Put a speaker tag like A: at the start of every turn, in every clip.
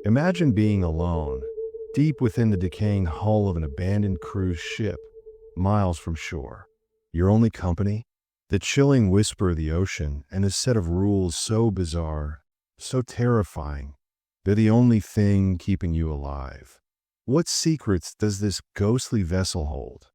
A: Imagine being alone, deep within the decaying hull of an abandoned cruise ship, miles from shore. Your only company? The chilling whisper of the ocean and a set of rules so bizarre, so terrifying, they're the only thing keeping you alive. What secrets does this ghostly vessel hold?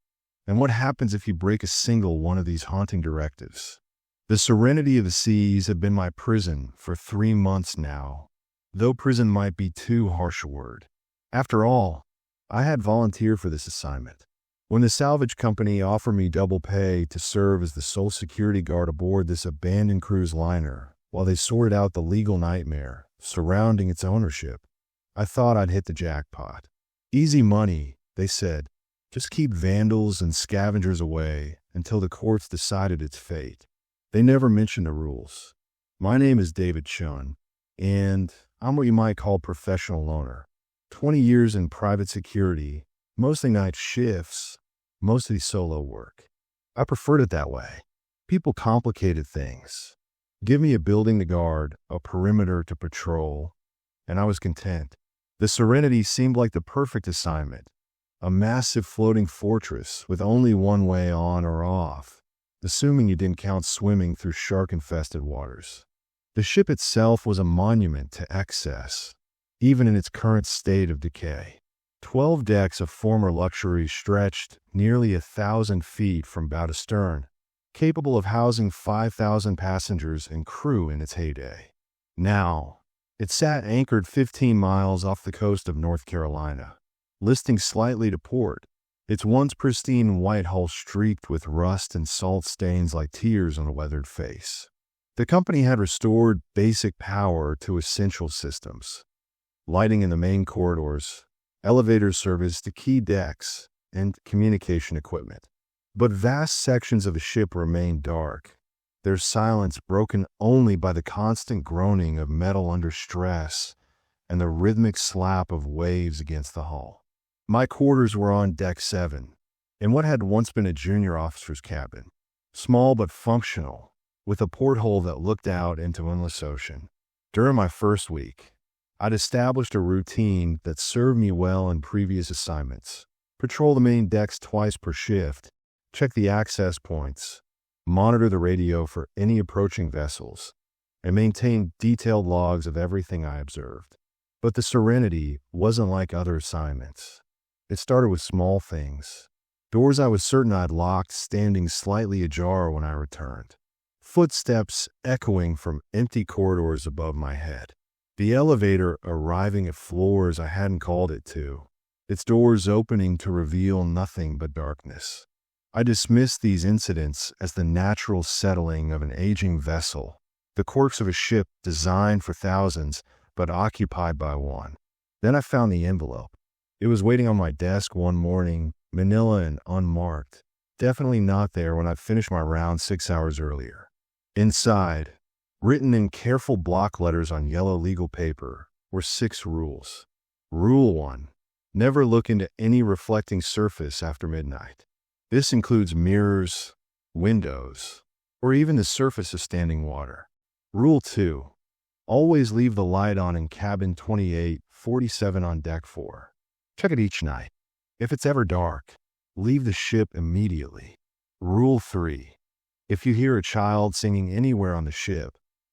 A: And what happens if you break a single one of these haunting directives? The Serenity of the Seas have been my prison for 3 months now, though prison might be too harsh a word. After all, I had volunteered for this assignment. When the salvage company offered me double pay to serve as the sole security guard aboard this abandoned cruise liner while they sorted out the legal nightmare surrounding its ownership, I thought I'd hit the jackpot. Easy money, they said. Just keep vandals and scavengers away until the courts decided its fate. They never mentioned the rules. My name is David Chun, and I'm what you might call professional loner. 20 years in private security, mostly night shifts, mostly solo work. I preferred it that way. People complicated things. Give me a building to guard, a perimeter to patrol, and I was content. The Serenity seemed like the perfect assignment. A massive floating fortress with only one way on or off, assuming you didn't count swimming through shark-infested waters. The ship itself was a monument to excess, even in its current state of decay. 12 decks of former luxury stretched nearly 1,000 feet from bow to stern, capable of housing 5,000 passengers and crew in its heyday. Now, it sat anchored 15 miles off the coast of North Carolina, listing slightly to port, its once pristine white hull streaked with rust and salt stains like tears on a weathered face. The company had restored basic power to essential systems, lighting in the main corridors, elevator service to key decks, and communication equipment. But vast sections of the ship remained dark, their silence broken only by the constant groaning of metal under stress and the rhythmic slap of waves against the hull. My quarters were on Deck 7, in what had once been a junior officer's cabin, small but functional, with a porthole that looked out into endless ocean. During my first week, I'd established a routine that served me well in previous assignments. Patrol the main decks twice per shift, check the access points, monitor the radio for any approaching vessels, and maintain detailed logs of everything I observed. But the Serenity wasn't like other assignments. It started with small things. Doors I was certain I'd locked standing slightly ajar when I returned. Footsteps echoing from empty corridors above my head. The elevator arriving at floors I hadn't called it to, its doors opening to reveal nothing but darkness. I dismissed these incidents as the natural settling of an aging vessel, the quirks of a ship designed for thousands but occupied by one. Then I found the envelope. It was waiting on my desk one morning, manila and unmarked. Definitely not there when I finished my round 6 hours earlier. Inside, written in careful block letters on yellow legal paper, were 6 rules. Rule 1. Never look into any reflecting surface after midnight. This includes mirrors, windows, or even the surface of standing water. Rule 2. Always leave the light on in cabin 2847 on deck 4. Check it each night. If it's ever dark, leave the ship immediately. Rule 3. If you hear a child singing anywhere on the ship,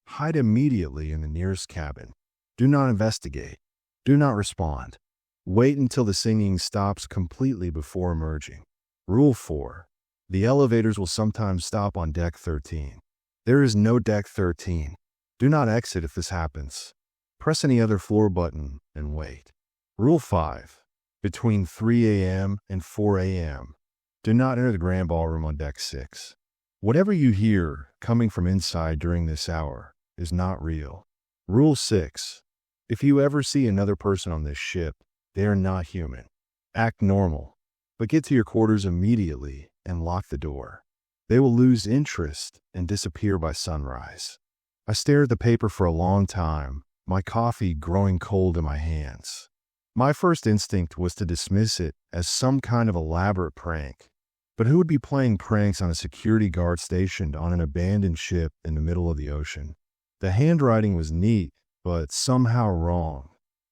A: hide immediately in the nearest cabin. Do not investigate. Do not respond. Wait until the singing stops completely before emerging. Rule 4. The elevators will sometimes stop on deck 13. There is no deck 13. Do not exit if this happens. Press any other floor button and wait. Rule 5. Between 3 a.m. and 4 a.m., do not enter the grand ballroom on deck 6. Whatever you hear coming from inside during this hour is not real. Rule 6. If you ever see another person on this ship, they are not human. Act normal, but get to your quarters immediately and lock the door. They will lose interest and disappear by sunrise. I stared at the paper for a long time, my coffee growing cold in my hands. My first instinct was to dismiss it as some kind of elaborate prank. But who would be playing pranks on a security guard stationed on an abandoned ship in the middle of the ocean? The handwriting was neat, but somehow wrong,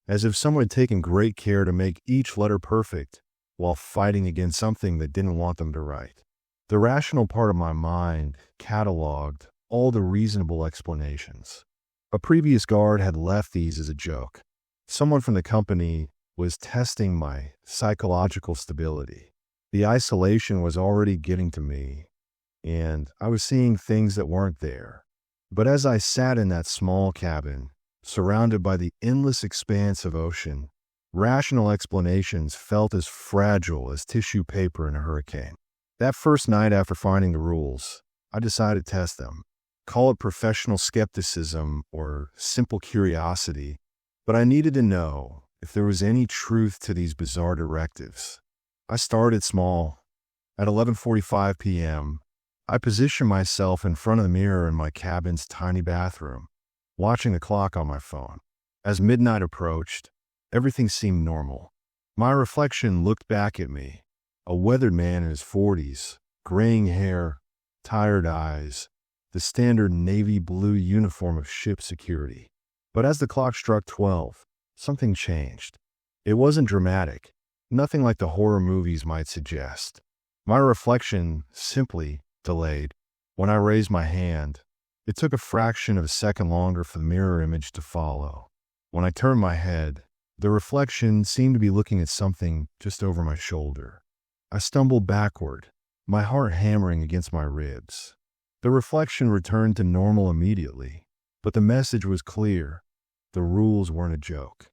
A: as if someone had taken great care to make each letter perfect while fighting against something that didn't want them to write. The rational part of my mind cataloged all the reasonable explanations. A previous guard had left these as a joke. Someone from the company was testing my psychological stability. The isolation was already getting to me, and I was seeing things that weren't there. But as I sat in that small cabin, surrounded by the endless expanse of ocean, rational explanations felt as fragile as tissue paper in a hurricane. That first night after finding the rules, I decided to test them. Call it professional skepticism or simple curiosity, but I needed to know if there was any truth to these bizarre directives. I started small. At 11:45 p.m., I positioned myself in front of the mirror in my cabin's tiny bathroom, watching the clock on my phone. As midnight approached, everything seemed normal. My reflection looked back at me, a weathered man in his 40s, graying hair, tired eyes, the standard navy blue uniform of ship security. But as the clock struck 12, something changed. It wasn't dramatic, nothing like the horror movies might suggest. My reflection simply delayed. When I raised my hand, it took a fraction of a second longer for the mirror image to follow. When I turned my head, the reflection seemed to be looking at something just over my shoulder. I stumbled backward, my heart hammering against my ribs. The reflection returned to normal immediately, but the message was clear. The rules weren't a joke.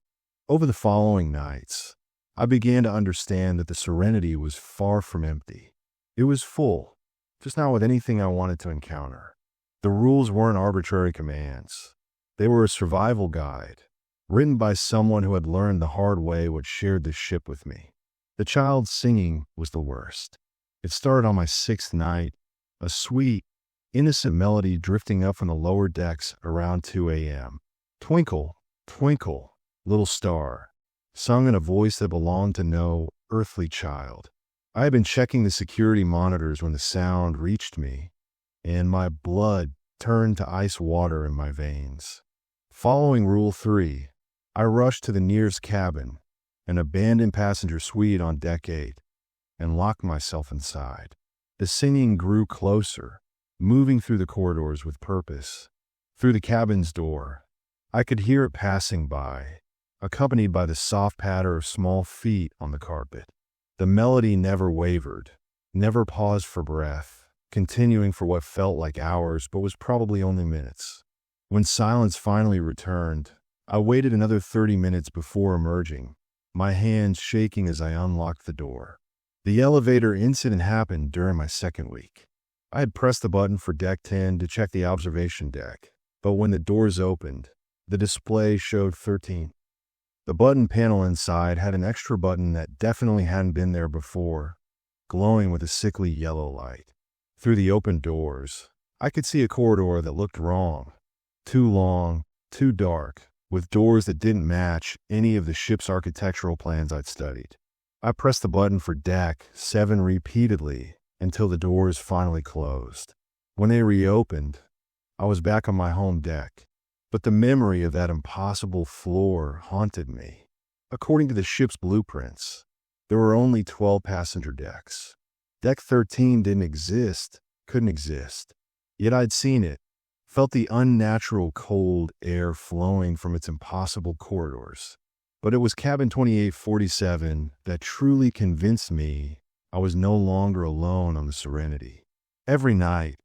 A: Over the following nights, I began to understand that the Serenity was far from empty. It was full, just not with anything I wanted to encounter. The rules weren't arbitrary commands. They were a survival guide, written by someone who had learned the hard way what shared the ship with me. The child singing was the worst. It started on my 6th night, a sweet, innocent melody drifting up from the lower decks around 2 a.m. Twinkle, twinkle, little star, sung in a voice that belonged to no earthly child. I had been checking the security monitors when the sound reached me, and my blood turned to ice water in my veins. Following Rule 3, I rushed to the nearest cabin, an abandoned passenger suite on Deck 8, and locked myself inside. The singing grew closer, moving through the corridors with purpose. Through the cabin's door, I could hear it passing by, accompanied by the soft patter of small feet on the carpet. The melody never wavered, never paused for breath, continuing for what felt like hours but was probably only minutes. When silence finally returned, I waited another 30 minutes before emerging, my hands shaking as I unlocked the door. The elevator incident happened during my 2nd week. I had pressed the button for Deck 10 to check the observation deck, but when the doors opened, the display showed 13. The button panel inside had an extra button that definitely hadn't been there before, glowing with a sickly yellow light. Through the open doors, I could see a corridor that looked wrong. Too long, too dark, with doors that didn't match any of the ship's architectural plans I'd studied. I pressed the button for Deck 7 repeatedly until the doors finally closed. When they reopened, I was back on my home deck. But the memory of that impossible floor haunted me. According to the ship's blueprints, there were only 12 passenger decks. Deck 13 didn't exist, couldn't exist. Yet I'd seen it, felt the unnatural cold air flowing from its impossible corridors. But it was cabin 2847 that truly convinced me I was no longer alone on the Serenity. Every night,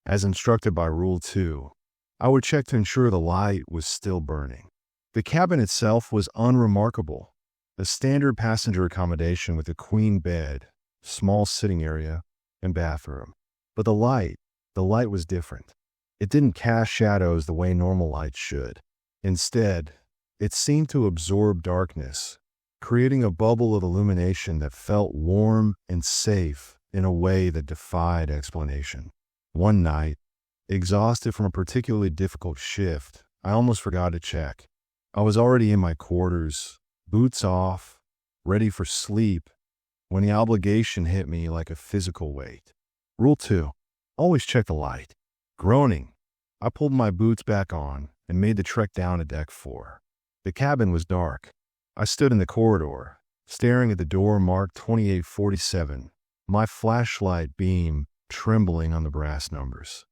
A: as instructed by Rule 2, I would check to ensure the light was still burning. The cabin itself was unremarkable, a standard passenger accommodation with a queen bed, small sitting area, and bathroom. But the light was different. It didn't cast shadows the way normal lights should. Instead, it seemed to absorb darkness, creating a bubble of illumination that felt warm and safe in a way that defied explanation. One night, exhausted from a particularly difficult shift, I almost forgot to check. I was already in my quarters, boots off, ready for sleep, when the obligation hit me like a physical weight. Rule 2. Always check the light. Groaning, I pulled my boots back on and made the trek down to Deck 4. The cabin was dark. I stood in the corridor, staring at the door marked 2847, my flashlight beam trembling on the brass numbers.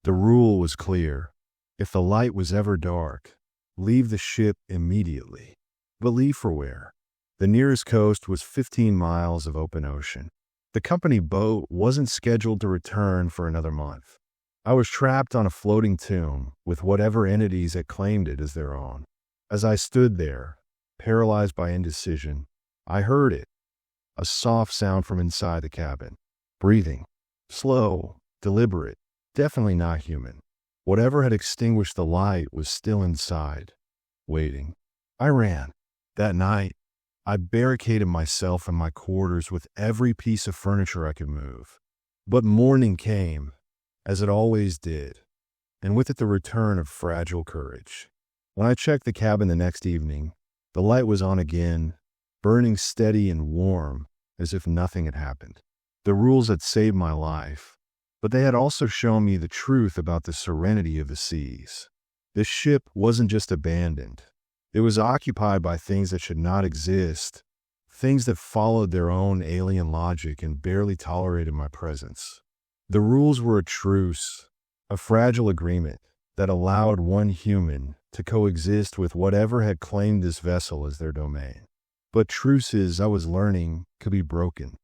A: The rule was clear. If the light was ever dark, leave the ship immediately. But leave for where? The nearest coast was 15 miles of open ocean. The company boat wasn't scheduled to return for another month. I was trapped on a floating tomb with whatever entities had claimed it as their own. As I stood there, paralyzed by indecision, I heard it. A soft sound from inside the cabin. Breathing. Slow, deliberate, definitely not human. Whatever had extinguished the light was still inside, waiting. I ran. That night, I barricaded myself in my quarters with every piece of furniture I could move. But morning came, as it always did, and with it the return of fragile courage. When I checked the cabin the next evening, the light was on again, burning steady and warm, as if nothing had happened. The rules had saved my life, but they had also shown me the truth about the serenity of the seas. The ship wasn't just abandoned. It was occupied by things that should not exist, things that followed their own alien logic and barely tolerated my presence. The rules were a truce, a fragile agreement that allowed one human to coexist with whatever had claimed this vessel as their domain. But truces, I was learning, could be broken.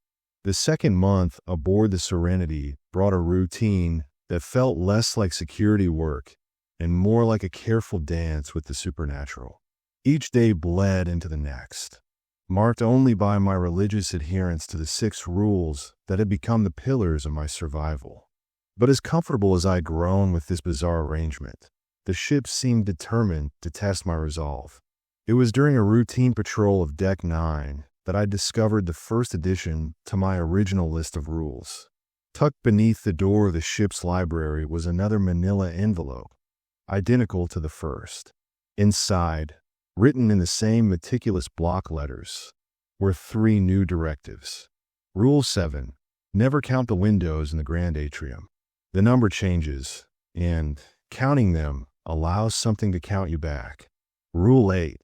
A: The second month aboard the Serenity brought a routine that felt less like security work and more like a careful dance with the supernatural. Each day bled into the next, marked only by my religious adherence to the 6 rules that had become the pillars of my survival. But as comfortable as I'd grown with this bizarre arrangement, the ship seemed determined to test my resolve. It was during a routine patrol of Deck 9 that I discovered the first addition to my original list of rules. Tucked beneath the door of the ship's library was another manila envelope, identical to the first. Inside, written in the same meticulous block letters, were 3 new directives. Rule 7. Never count the windows in the grand atrium. The number changes, and counting them allows something to count you back. Rule 8.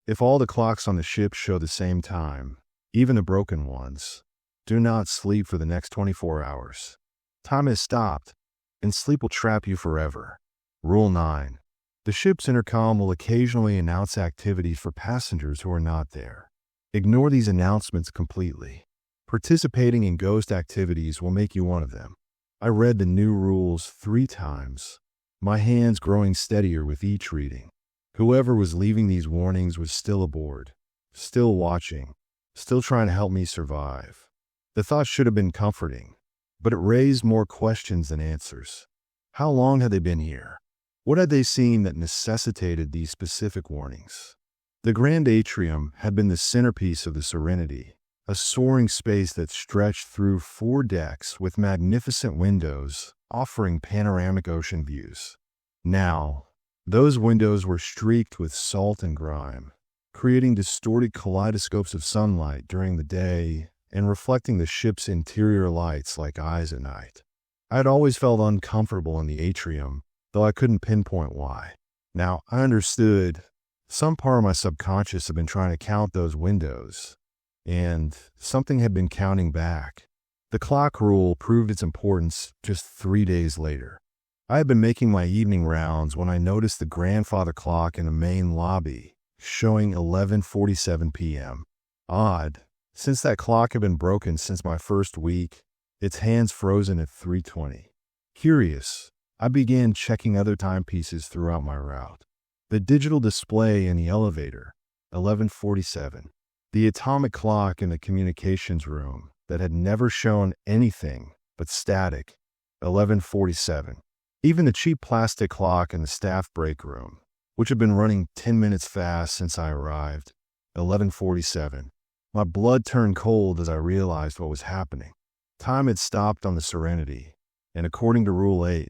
A: If all the clocks on the ship show the same time, even the broken ones, do not sleep for the next 24 hours. Time has stopped, and sleep will trap you forever. Rule 9. The ship's intercom will occasionally announce activities for passengers who are not there. Ignore these announcements completely. Participating in ghost activities will make you one of them. I read the new rules 3 times, my hands growing steadier with each reading. Whoever was leaving these warnings was still aboard, still watching, still trying to help me survive. The thought should have been comforting, but it raised more questions than answers. How long had they been here? What had they seen that necessitated these specific warnings? The grand atrium had been the centerpiece of the Serenity, a soaring space that stretched through 4 decks with magnificent windows offering panoramic ocean views. Now, those windows were streaked with salt and grime, creating distorted kaleidoscopes of sunlight during the day and reflecting the ship's interior lights like eyes at night. I had always felt uncomfortable in the atrium, though I couldn't pinpoint why. Now, I understood. Some part of my subconscious had been trying to count those windows, and something had been counting back. The clock rule proved its importance just 3 days later. I had been making my evening rounds when I noticed the grandfather clock in the main lobby showing 11:47 p.m. Odd, since that clock had been broken since my first week, its hands frozen at 3:20. Curious, I began checking other timepieces throughout my route. The digital display in the elevator, 11:47. The atomic clock in the communications room that had never shown anything but static, 11:47. Even the cheap plastic clock in the staff break room, which had been running 10 minutes fast since I arrived, 11:47. My blood turned cold as I realized what was happening. Time had stopped on the Serenity, and according to Rule 8,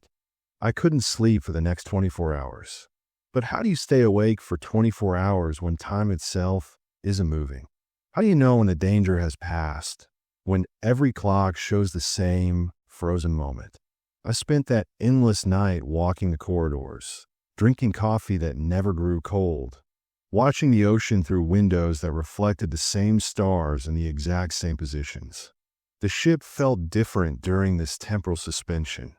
A: I couldn't sleep for the next 24 hours. But how do you stay awake for 24 hours when time itself isn't moving? How do you know when the danger has passed, when every clock shows the same frozen moment? I spent that endless night walking the corridors, drinking coffee that never grew cold, watching the ocean through windows that reflected the same stars in the exact same positions. The ship felt different during this temporal suspension,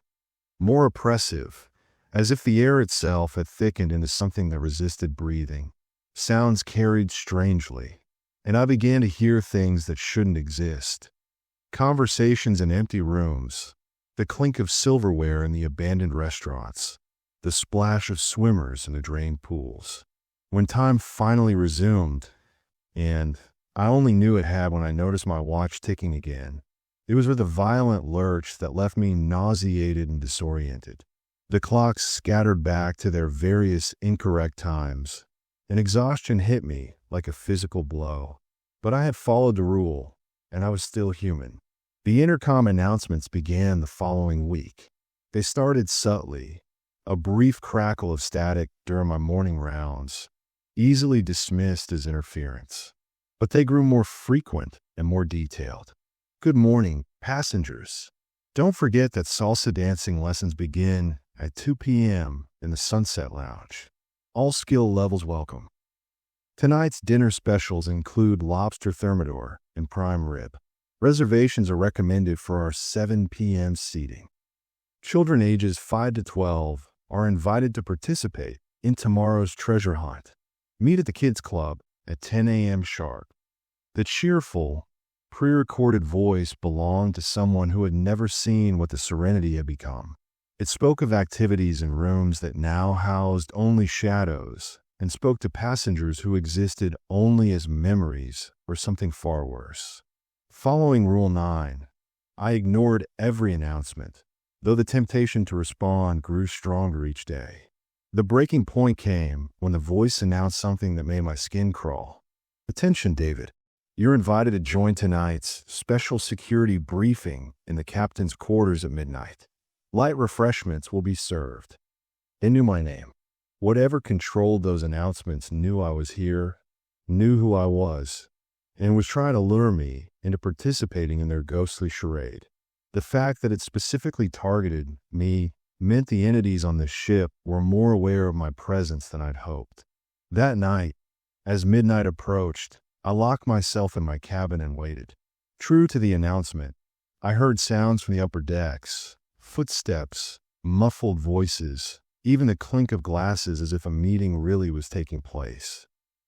A: more oppressive, as if the air itself had thickened into something that resisted breathing. Sounds carried strangely, and I began to hear things that shouldn't exist. Conversations in empty rooms, the clink of silverware in the abandoned restaurants, the splash of swimmers in the drained pools. When time finally resumed, and I only knew it had when I noticed my watch ticking again, it was with a violent lurch that left me nauseated and disoriented. The clocks scattered back to their various incorrect times, and exhaustion hit me like a physical blow. But I had followed the rule, and I was still human. The intercom announcements began the following week. They started subtly, a brief crackle of static during my morning rounds, easily dismissed as interference. But they grew more frequent and more detailed. Good morning, passengers. Don't forget that salsa dancing lessons begin at 2 p.m. in the Sunset Lounge. All skill levels welcome. Tonight's dinner specials include lobster thermidor and prime rib. Reservations are recommended for our 7 p.m. seating. Children ages 5 to 12 are invited to participate in tomorrow's treasure hunt. Meet at the Kids Club at 10 a.m. sharp. The cheerful, pre-recorded voice belonged to someone who had never seen what the Serenity had become. It spoke of activities in rooms that now housed only shadows, and spoke to passengers who existed only as memories or something far worse. Following Rule 9, I ignored every announcement, though the temptation to respond grew stronger each day. The breaking point came when the voice announced something that made my skin crawl. Attention, David. You're invited to join tonight's special security briefing in the captain's quarters at midnight. Light refreshments will be served. They knew my name. Whatever controlled those announcements knew I was here, knew who I was, and was trying to lure me into participating in their ghostly charade. The fact that it specifically targeted me meant the entities on the ship were more aware of my presence than I'd hoped. That night, as midnight approached, I locked myself in my cabin and waited. True to the announcement, I heard sounds from the upper decks, footsteps, muffled voices, even the clink of glasses as if a meeting really was taking place.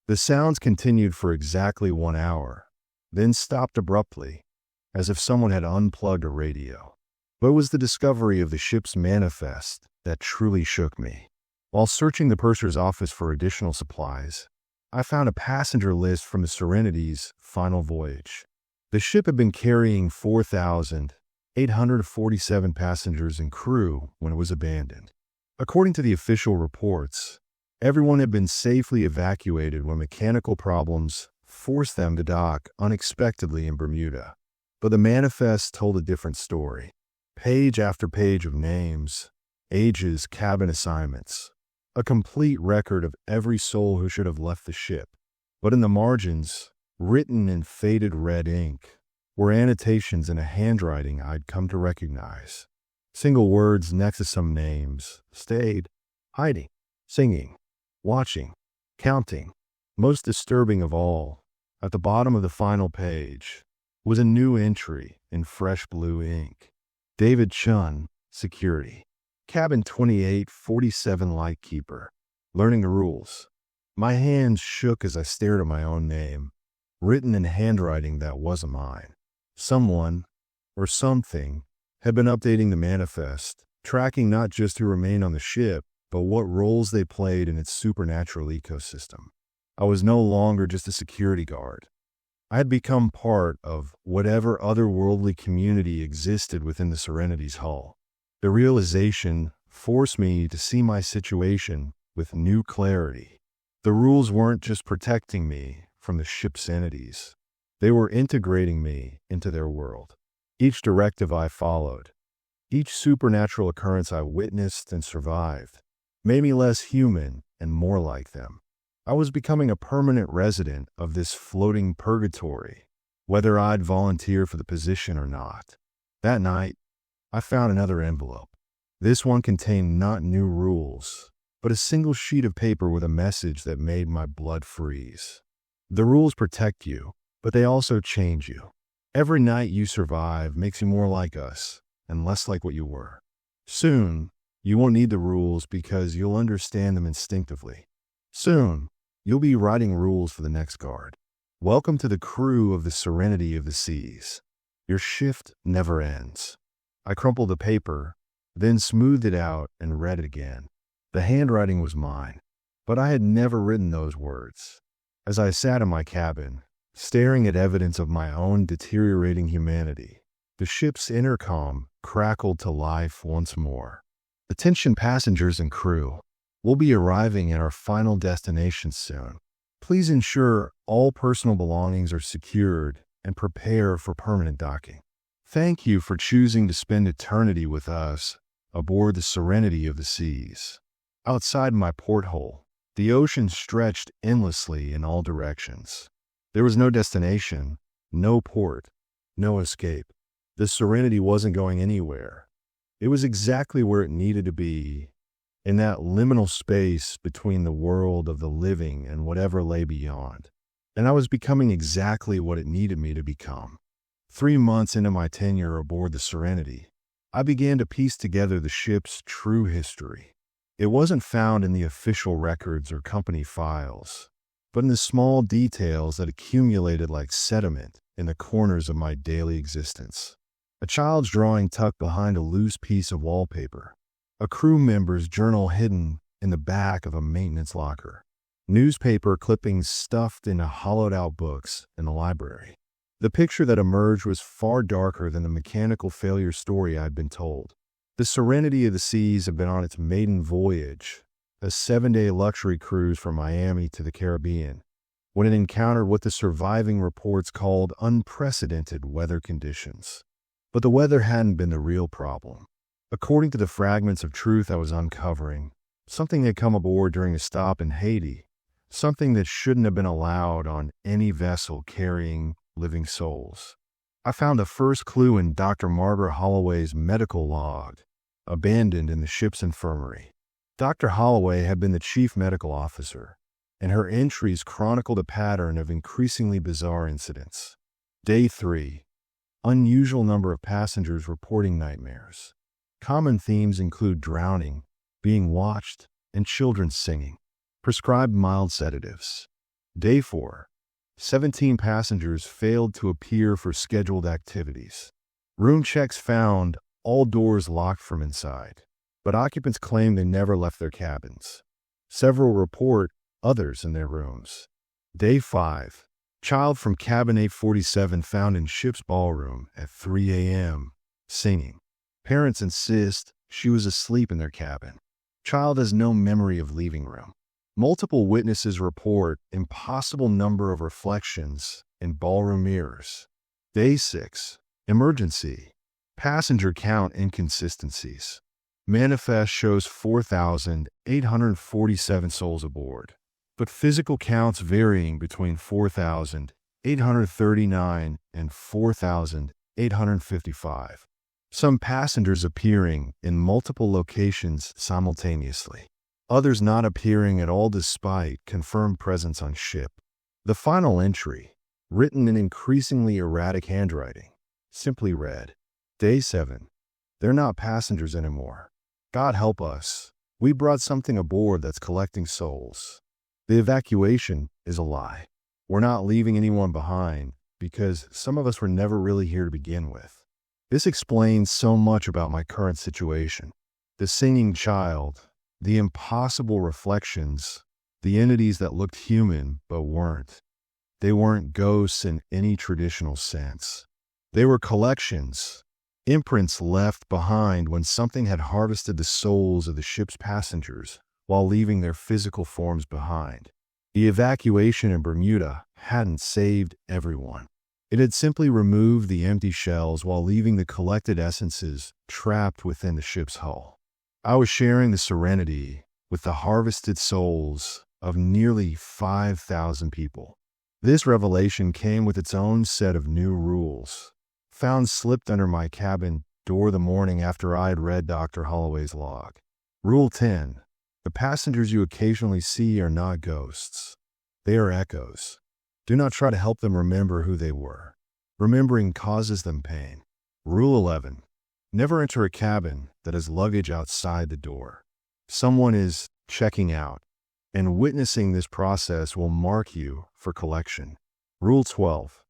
A: The sounds continued for exactly 1 hour, then stopped abruptly, as if someone had unplugged a radio. But it was the discovery of the ship's manifest that truly shook me. While searching the purser's office for additional supplies, I found a passenger list from the Serenity's final voyage. The ship had been carrying 4,847 passengers and crew when it was abandoned. According to the official reports, everyone had been safely evacuated when mechanical problems forced them to dock unexpectedly in Bermuda. But the manifest told a different story. Page after page of names, ages, cabin assignments. A complete record of every soul who should have left the ship. But in the margins, written in faded red ink, were annotations in a handwriting I'd come to recognize. Single words next to some names. Stayed, hiding, singing, watching, counting. Most disturbing of all, at the bottom of the final page, was a new entry in fresh blue ink. David Chun, Security. Cabin 2847 Lightkeeper. Learning the rules. My hands shook as I stared at my own name, written in handwriting that wasn't mine. Someone, or something, had been updating the manifest, tracking not just who remained on the ship, but what roles they played in its supernatural ecosystem. I was no longer just a security guard. I had become part of whatever otherworldly community existed within the Serenity's hull. The realization forced me to see my situation with new clarity. The rules weren't just protecting me from the ship's entities. They were integrating me into their world. Each directive I followed, each supernatural occurrence I witnessed and survived, made me less human and more like them. I was becoming a permanent resident of this floating purgatory, whether I'd volunteer for the position or not. That night, I found another envelope. This one contained not new rules, but a single sheet of paper with a message that made my blood freeze. The rules protect you, but they also change you. Every night you survive makes you more like us and less like what you were. Soon, you won't need the rules because you'll understand them instinctively. Soon, you'll be writing rules for the next guard. Welcome to the crew of the Serenity of the Seas. Your shift never ends. I crumpled the paper, then smoothed it out and read it again. The handwriting was mine, but I had never written those words. As I sat in my cabin, staring at evidence of my own deteriorating humanity, the ship's intercom crackled to life once more. Attention passengers and crew, we'll be arriving at our final destination soon. Please ensure all personal belongings are secured and prepare for permanent docking. Thank you for choosing to spend eternity with us aboard the Serenity of the Seas. Outside my porthole, the ocean stretched endlessly in all directions. There was no destination, no port, no escape. The Serenity wasn't going anywhere. It was exactly where it needed to be, in that liminal space between the world of the living and whatever lay beyond. And I was becoming exactly what it needed me to become. 3 months into my tenure aboard the Serenity, I began to piece together the ship's true history. It wasn't found in the official records or company files, but in the small details that accumulated like sediment in the corners of my daily existence. A child's drawing tucked behind a loose piece of wallpaper. A crew member's journal hidden in the back of a maintenance locker. Newspaper clippings stuffed into hollowed-out books in the library. The picture that emerged was far darker than the mechanical failure story I'd been told. The Serenity of the Seas had been on its maiden voyage, a 7-day luxury cruise from Miami to the Caribbean, when it encountered what the surviving reports called unprecedented weather conditions. But the weather hadn't been the real problem. According to the fragments of truth I was uncovering, something had come aboard during a stop in Haiti, something that shouldn't have been allowed on any vessel carrying living souls. I found the first clue in Dr. Margaret Holloway's medical log, abandoned in the ship's infirmary. Dr. Holloway had been the chief medical officer, and her entries chronicled a pattern of increasingly bizarre incidents. Day 3. Unusual number of passengers reporting nightmares. Common themes include drowning, being watched, and children singing. Prescribed mild sedatives. Day 4. 17 passengers failed to appear for scheduled activities. Room checks found all doors locked from inside, but occupants claim they never left their cabins. Several report others in their rooms. Day 5. Child from cabin 847 found in ship's ballroom at 3 a.m. singing. Parents insist she was asleep in their cabin. Child has no memory of leaving room. Multiple witnesses report impossible number of reflections in ballroom mirrors. Day 6. Emergency. Passenger count inconsistencies. Manifest shows 4,847 souls aboard, but physical counts varying between 4,839 and 4,855. Some passengers appearing in multiple locations simultaneously. Others not appearing at all despite confirmed presence on ship. The final entry, written in increasingly erratic handwriting, simply read, Day 7. They're not passengers anymore. God help us. We brought something aboard that's collecting souls. The evacuation is a lie. We're not leaving anyone behind because some of us were never really here to begin with. This explains so much about my current situation. The singing child, the impossible reflections, the entities that looked human but weren't. They weren't ghosts in any traditional sense. They were collections, imprints left behind when something had harvested the souls of the ship's passengers while leaving their physical forms behind. The evacuation in Bermuda hadn't saved everyone. It had simply removed the empty shells while leaving the collected essences trapped within the ship's hull. I was sharing the Serenity with the harvested souls of nearly 5,000 people. This revelation came with its own set of new rules, found slipped under my cabin door the morning after I had read Dr. Holloway's log. Rule 10. The passengers you occasionally see are not ghosts. They are echoes. Do not try to help them remember who they were. Remembering causes them pain. Rule 11. Never enter a cabin that has luggage outside the door. Someone is checking out, and witnessing this process will mark you for collection. Rule 12.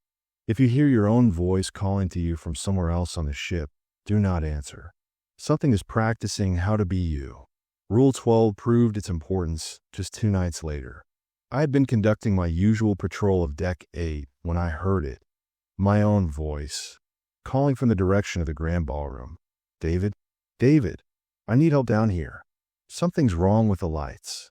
A: If you hear your own voice calling to you from somewhere else on the ship, do not answer. Something is practicing how to be you. Rule 12 proved its importance just 2 nights later. I had been conducting my usual patrol of Deck 8 when I heard it. My own voice, calling from the direction of the grand ballroom. David? David, I need help down here. Something's wrong with the lights.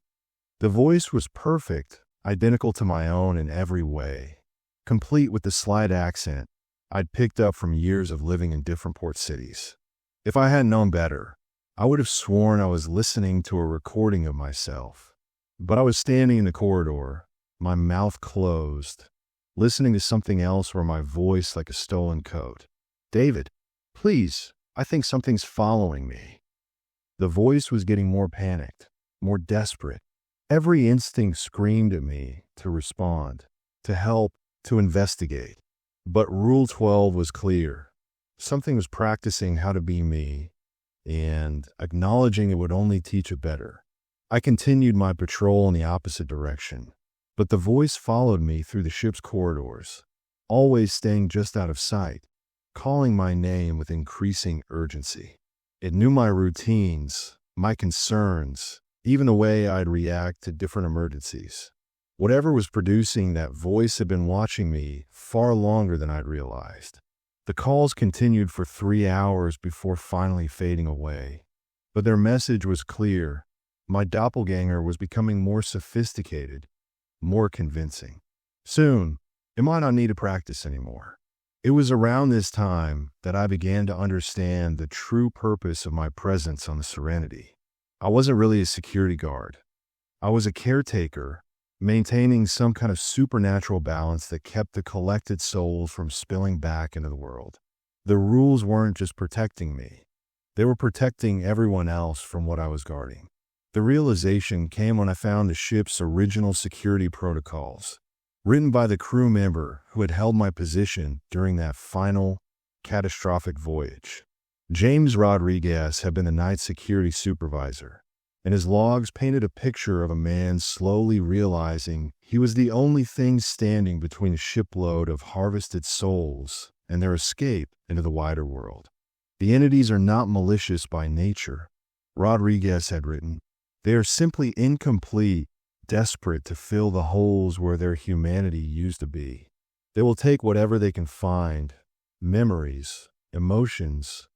A: The voice was perfect, identical to my own in every way, complete with the slight accent I'd picked up from years of living in different port cities. If I hadn't known better, I would have sworn I was listening to a recording of myself. But I was standing in the corridor, my mouth closed, listening to something else where my voice like a stolen coat. David, please, I think something's following me. The voice was getting more panicked, more desperate. Every instinct screamed at me to respond, to help, to investigate. But Rule 12 was clear. Something was practicing how to be me, and acknowledging it would only teach it better. I continued my patrol in the opposite direction, but the voice followed me through the ship's corridors, always staying just out of sight, calling my name with increasing urgency. It knew my routines, my concerns, even the way I'd react to different emergencies. Whatever was producing that voice had been watching me far longer than I'd realized. The calls continued for 3 hours before finally fading away. But their message was clear. My doppelganger was becoming more sophisticated, more convincing. Soon, it might not need to practice anymore. It was around this time that I began to understand the true purpose of my presence on the Serenity. I wasn't really a security guard. I was a caretaker, maintaining some kind of supernatural balance that kept the collected souls from spilling back into the world. The rules weren't just protecting me. They were protecting everyone else from what I was guarding. The realization came when I found the ship's original security protocols, written by the crew member who had held my position during that final, catastrophic voyage. James Rodriguez had been the night security supervisor, and his logs painted a picture of a man slowly realizing he was the only thing standing between a shipload of harvested souls and their escape into the wider world. The entities are not malicious by nature, Rodriguez had written. They are simply incomplete, desperate to fill the holes where their humanity used to be. They will take whatever they can find, memories, emotions,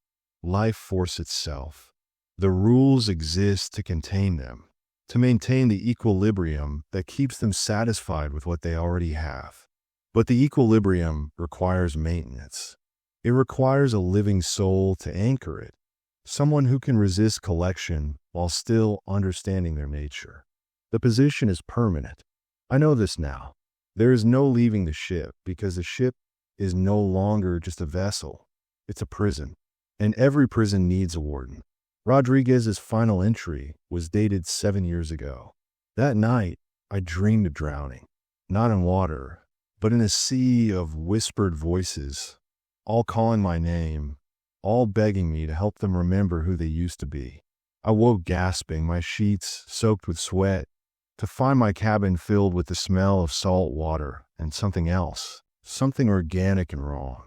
A: life force itself. The rules exist to contain them, to maintain the equilibrium that keeps them satisfied with what they already have. But the equilibrium requires maintenance. It requires a living soul to anchor it, someone who can resist collection while still understanding their nature. The position is permanent. I know this now. There is no leaving the ship because the ship is no longer just a vessel. It's a prison, and every prison needs a warden. Rodriguez's final entry was dated 7 years ago. That night, I dreamed of drowning, not in water, but in a sea of whispered voices, all calling my name, all begging me to help them remember who they used to be. I woke gasping, my sheets soaked with sweat, to find my cabin filled with the smell of salt water and something else, something organic and wrong.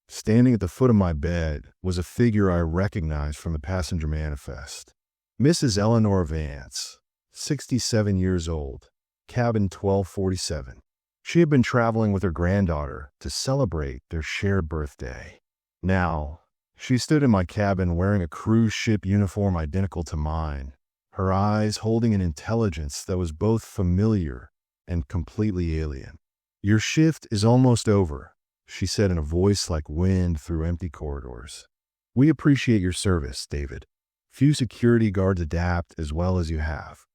A: Standing at the foot of my bed was a figure I recognized from the passenger manifest. Mrs. Eleanor Vance, 67 years old, cabin 1247. She had been traveling with her granddaughter to celebrate their shared birthday. Now, she stood in my cabin wearing a cruise ship uniform identical to mine, her eyes holding an intelligence that was both familiar and completely alien. "Your shift is almost over," she said in a voice like wind through empty corridors. "We appreciate your service, David. Few security guards adapt as well as you have."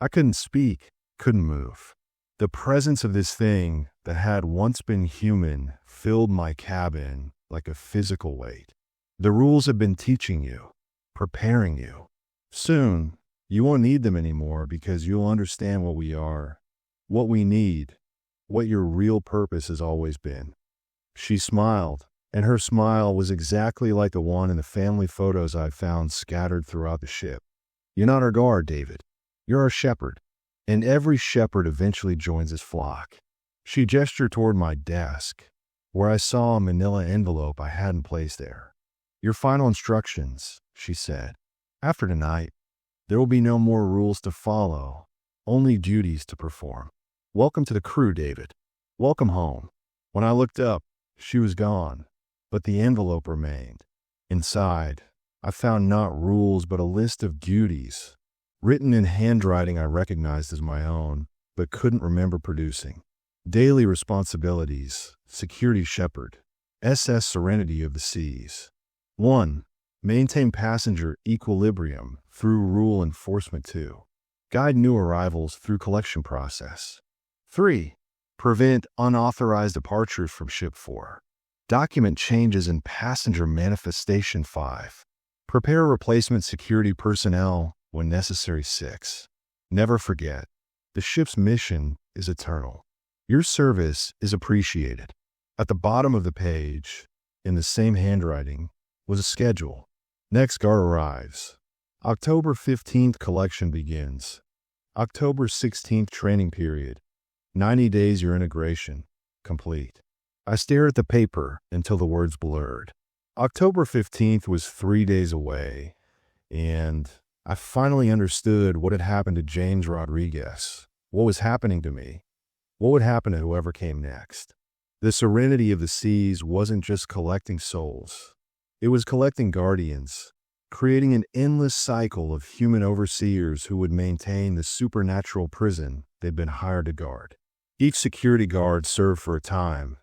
A: I couldn't speak, couldn't move. The presence of this thing that had once been human filled my cabin like a physical weight. The rules have been teaching you, preparing you. Soon, You won't need them anymore because you'll understand what we are, what we need, what your real purpose has always been." She smiled, and her smile was exactly like the one in the family photos I found scattered throughout the ship. "You're not our guard, David. You're our shepherd. And every shepherd eventually joins his flock." She gestured toward my desk, where I saw a manila envelope I hadn't placed there. "Your final instructions," she said. "After tonight, there will be no more rules to follow, only duties to perform. Welcome to the crew, David. Welcome home." When I looked up, she was gone, but the envelope remained. Inside, I found not rules but a list of duties, written in handwriting I recognized as my own, but couldn't remember producing. Daily responsibilities: security shepherd, SS Serenity of the Seas. 1. Maintain passenger equilibrium through rule enforcement. 2. Guide new arrivals through collection process. 3. Prevent unauthorized departures from ship. 4. Document changes in passenger manifestation. 5. Prepare replacement security personnel when necessary. 6. Never forget, the ship's mission is eternal. Your service is appreciated. At the bottom of the page, in the same handwriting, was a schedule. Next guard arrives. October 15th collection begins. October 16th training period. 90 days your integration. Complete. I stare at the paper until the words blurred. October 15th was 3 days away, and I finally understood what had happened to James Rodriguez, what was happening to me, what would happen to whoever came next. The Serenity of the Seas wasn't just collecting souls. It was collecting guardians, creating an endless cycle of human overseers who would maintain the supernatural prison they'd been hired to guard. Each security guard served for a time,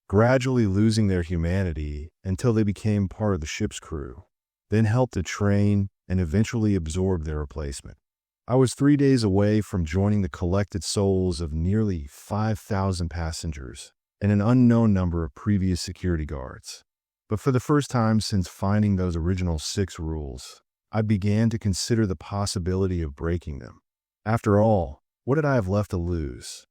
A: gradually losing their humanity until they became part of the ship's crew, then helped to train and eventually absorb their replacement. I was 3 days away from joining the collected souls of nearly 5,000 passengers and an unknown number of previous security guards. But for the first time since finding those original 6 rules, I began to consider the possibility of breaking them. After all, what did I have left to lose?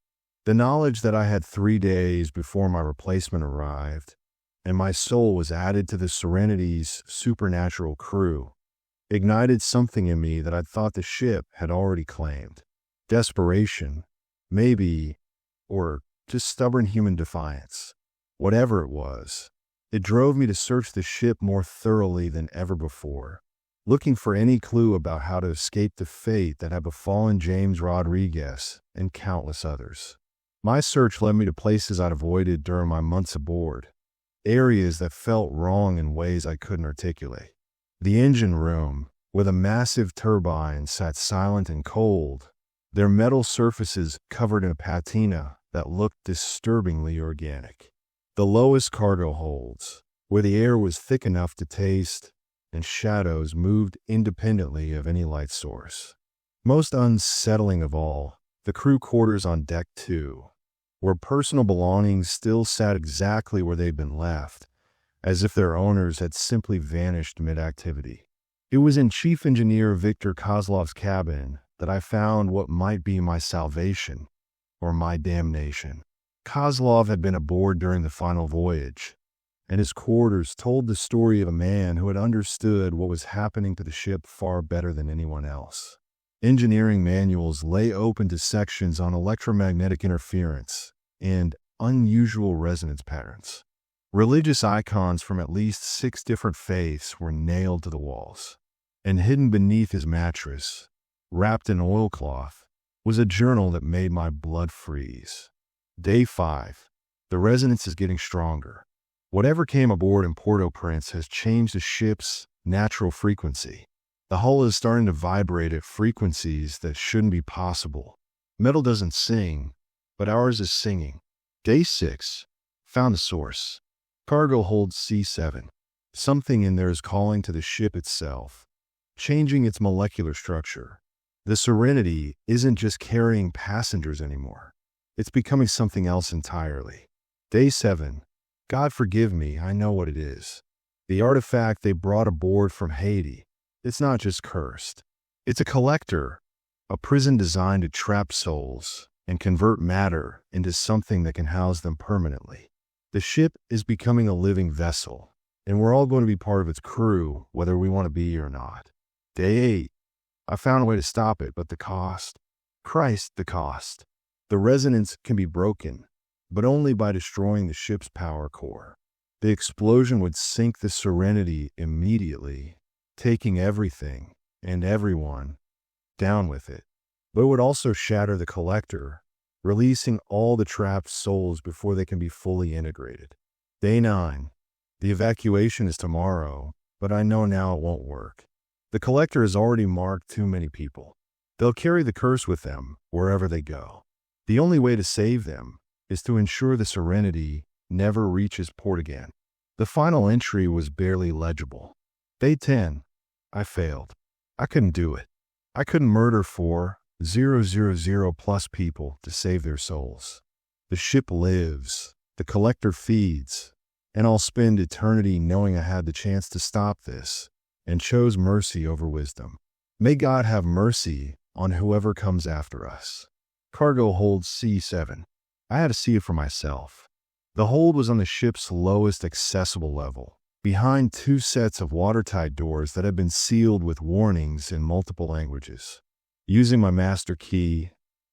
A: The knowledge that I had 3 days before my replacement arrived, and my soul was added to the Serenity's supernatural crew, ignited something in me that I thought the ship had already claimed. Desperation, maybe, or just stubborn human defiance. Whatever it was, it drove me to search the ship more thoroughly than ever before, looking for any clue about how to escape the fate that had befallen James Rodriguez and countless others. My search led me to places I'd avoided during my months aboard, areas that felt wrong in ways I couldn't articulate. The engine room, where the massive turbines sat silent and cold, their metal surfaces covered in a patina that looked disturbingly organic. The lowest cargo holds, where the air was thick enough to taste and shadows moved independently of any light source. Most unsettling of all, the crew quarters on Deck 2, where personal belongings still sat exactly where they'd been left, as if their owners had simply vanished mid-activity. It was in Chief Engineer Victor Kozlov's cabin that I found what might be my salvation, or my damnation. Kozlov had been aboard during the final voyage, and his quarters told the story of a man who had understood what was happening to the ship far better than anyone else. Engineering manuals lay open to sections on electromagnetic interference and unusual resonance patterns. Religious icons from at least 6 different faiths were nailed to the walls, and hidden beneath his mattress, wrapped in oilcloth, was a journal that made my blood freeze. Day 5. The resonance is getting stronger. Whatever came aboard in Port-au-Prince has changed the ship's natural frequency. The hull is starting to vibrate at frequencies that shouldn't be possible. Metal doesn't sing, but ours is singing. Day 6. Found the source. Cargo hold C7. Something in there is calling to the ship itself, changing its molecular structure. The Serenity isn't just carrying passengers anymore. It's becoming something else entirely. Day 7. God forgive me, I know what it is. The artifact they brought aboard from Haiti. It's not just cursed. It's a collector, a prison designed to trap souls and convert matter into something that can house them permanently. The ship is becoming a living vessel, and we're all going to be part of its crew, whether we want to be or not. Day 8. I found a way to stop it, but the cost. Christ, the cost. The resonance can be broken, but only by destroying the ship's power core. The explosion would sink the Serenity immediately, taking everything and everyone down with it. But it would also shatter the collector, releasing all the trapped souls before they can be fully integrated. Day 9. The evacuation is tomorrow, but I know now it won't work. The collector has already marked too many people. They'll carry the curse with them wherever they go. The only way to save them is to ensure the Serenity never reaches port again. The final entry was barely legible. Day 10. I failed. I couldn't do it. I couldn't murder 4,000 plus people to save their souls. The ship lives, the collector feeds, and I'll spend eternity knowing I had the chance to stop this and chose mercy over wisdom. May God have mercy on whoever comes after us. Cargo hold C7. I had to see it for myself. The hold was on the ship's lowest accessible level, behind 2 sets of watertight doors that had been sealed with warnings in multiple languages. Using my master key,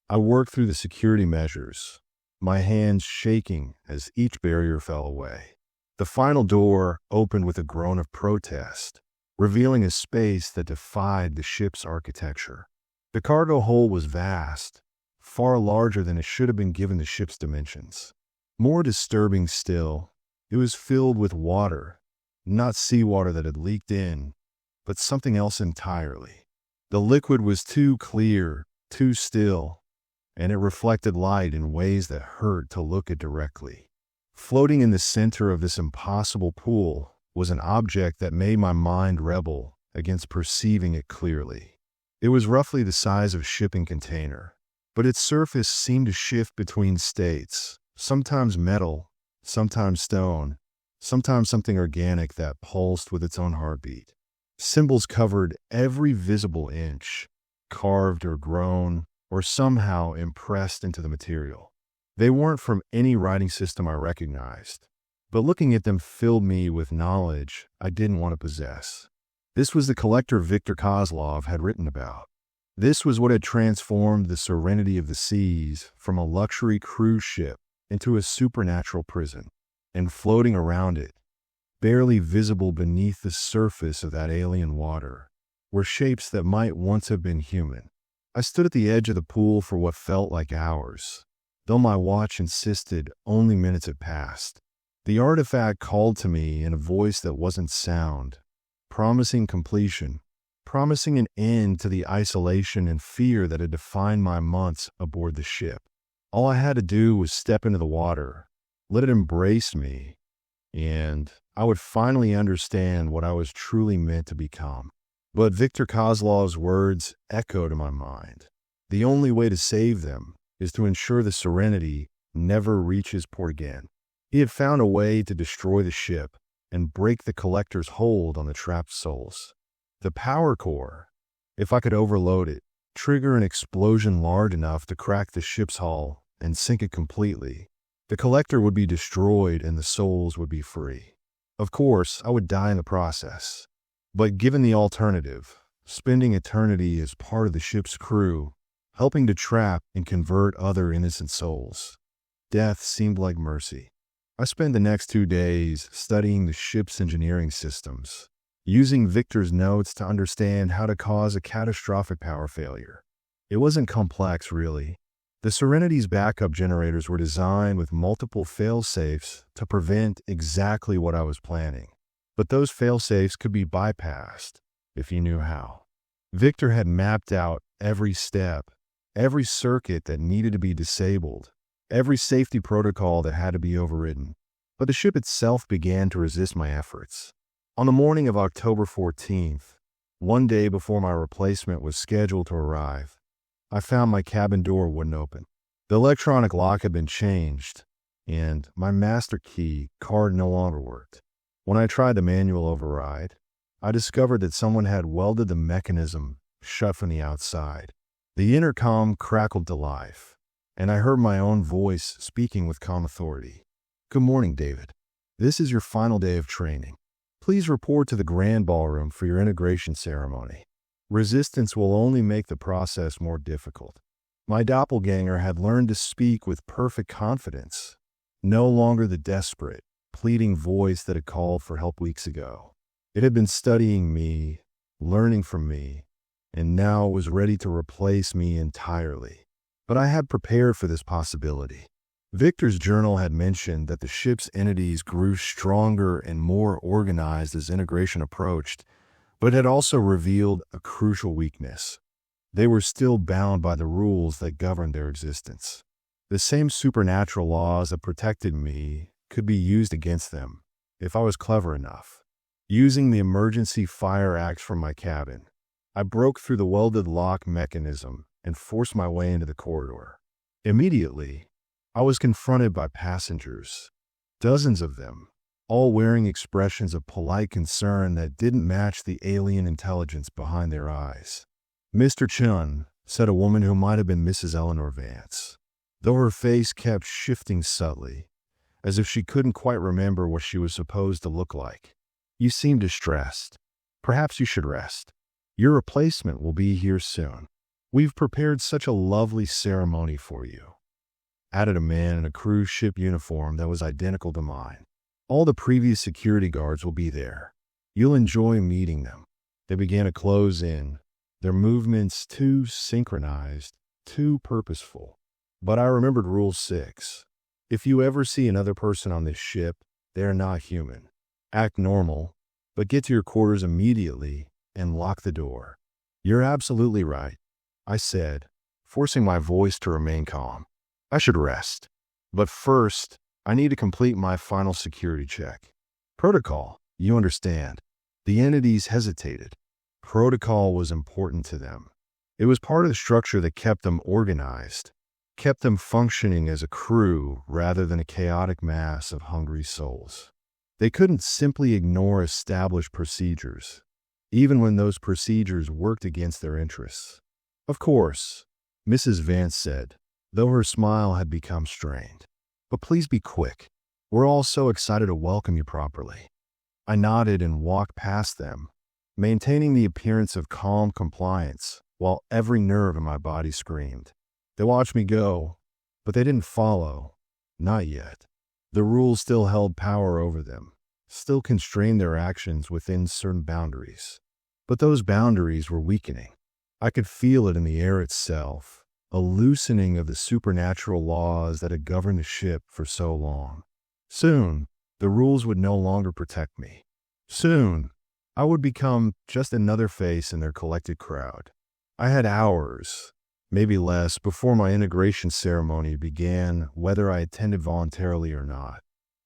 A: I worked through the security measures, my hands shaking as each barrier fell away. The final door opened with a groan of protest, revealing a space that defied the ship's architecture. The cargo hold was vast, far larger than it should have been given the ship's dimensions. More disturbing still, it was filled with water, not seawater that had leaked in, but something else entirely. The liquid was too clear, too still, and it reflected light in ways that hurt to look at directly. Floating in the center of this impossible pool was an object that made my mind rebel against perceiving it clearly. It was roughly the size of a shipping container, but its surface seemed to shift between states, sometimes metal, sometimes stone, sometimes something organic that pulsed with its own heartbeat. Symbols covered every visible inch, carved or grown, or somehow impressed into the material. They weren't from any writing system I recognized, but looking at them filled me with knowledge I didn't want to possess. This was the collector Viktor Kozlov had written about. This was what had transformed the Serenity of the Seas from a luxury cruise ship into a supernatural prison, and floating around it, barely visible beneath the surface of that alien water, were shapes that might once have been human. I stood at the edge of the pool for what felt like hours, though my watch insisted only minutes had passed. The artifact called to me in a voice that wasn't sound, promising completion, promising an end to the isolation and fear that had defined my months aboard the ship. All I had to do was step into the water, let it embrace me, and I would finally understand what I was truly meant to become. But Viktor Kozlov's words echoed in my mind. The only way to save them is to ensure the Serenity never reaches port again. He had found a way to destroy the ship and break the collector's hold on the trapped souls. The power core, if I could overload it, trigger an explosion large enough to crack the ship's hull and sink it completely. The collector would be destroyed and the souls would be free. Of course, I would die in the process. But given the alternative, spending eternity as part of the ship's crew, helping to trap and convert other innocent souls, death seemed like mercy. I spent the next 2 days studying the ship's engineering systems, using Victor's notes to understand how to cause a catastrophic power failure. It wasn't complex, really. The Serenity's backup generators were designed with multiple fail-safes to prevent exactly what I was planning. But those fail-safes could be bypassed if you knew how. Victor had mapped out every step, every circuit that needed to be disabled, every safety protocol that had to be overridden. But the ship itself began to resist my efforts. On the morning of October 14th, one day before my replacement was scheduled to arrive, I found my cabin door wouldn't open. The electronic lock had been changed, and my master key card no longer worked. When I tried the manual override, I discovered that someone had welded the mechanism shut from the outside. The intercom crackled to life, and I heard my own voice speaking with calm authority. "Good morning, David. This is your final day of training. Please report to the grand ballroom for your integration ceremony. Resistance will only make the process more difficult." My doppelganger had learned to speak with perfect confidence, no longer the desperate, pleading voice that had called for help weeks ago. It had been studying me, learning from me, and now it was ready to replace me entirely. But I had prepared for this possibility. Victor's journal had mentioned that the ship's entities grew stronger and more organized as integration approached, but had also revealed a crucial weakness. They were still bound by the rules that governed their existence. The same supernatural laws that protected me could be used against them if I was clever enough. Using the emergency fire axe from my cabin, I broke through the welded lock mechanism and forced my way into the corridor. Immediately, I was confronted by passengers, dozens of them, all wearing expressions of polite concern that didn't match the alien intelligence behind their eyes. "Mr. Chun," said a woman who might have been Mrs. Eleanor Vance, though her face kept shifting subtly, as if she couldn't quite remember what she was supposed to look like. "You seem distressed. Perhaps you should rest. Your replacement will be here soon. We've prepared such a lovely ceremony for you," added a man in a cruise ship uniform that was identical to mine. "All the previous security guards will be there. You'll enjoy meeting them." They began to close in, their movements too synchronized, too purposeful. But I remembered Rule 6. If you ever see another person on this ship, they are not human. Act normal, but get to your quarters immediately and lock the door. "You're absolutely right," I said, forcing my voice to remain calm. "I should rest. But first, I need to complete my final security check. Protocol, you understand." The entities hesitated. Protocol was important to them. It was part of the structure that kept them organized, kept them functioning as a crew rather than a chaotic mass of hungry souls. They couldn't simply ignore established procedures, even when those procedures worked against their interests. "Of course," Mrs. Vance said, though her smile had become strained. "But please be quick. We're all so excited to welcome you properly." I nodded and walked past them, maintaining the appearance of calm compliance while every nerve in my body screamed. They watched me go, but they didn't follow. Not yet. The rules still held power over them, still constrained their actions within certain boundaries. But those boundaries were weakening. I could feel it in the air itself, a loosening of the supernatural laws that had governed the ship for so long. Soon, the rules would no longer protect me. Soon, I would become just another face in their collected crowd. I had hours, maybe less, before my integration ceremony began, whether I attended voluntarily or not.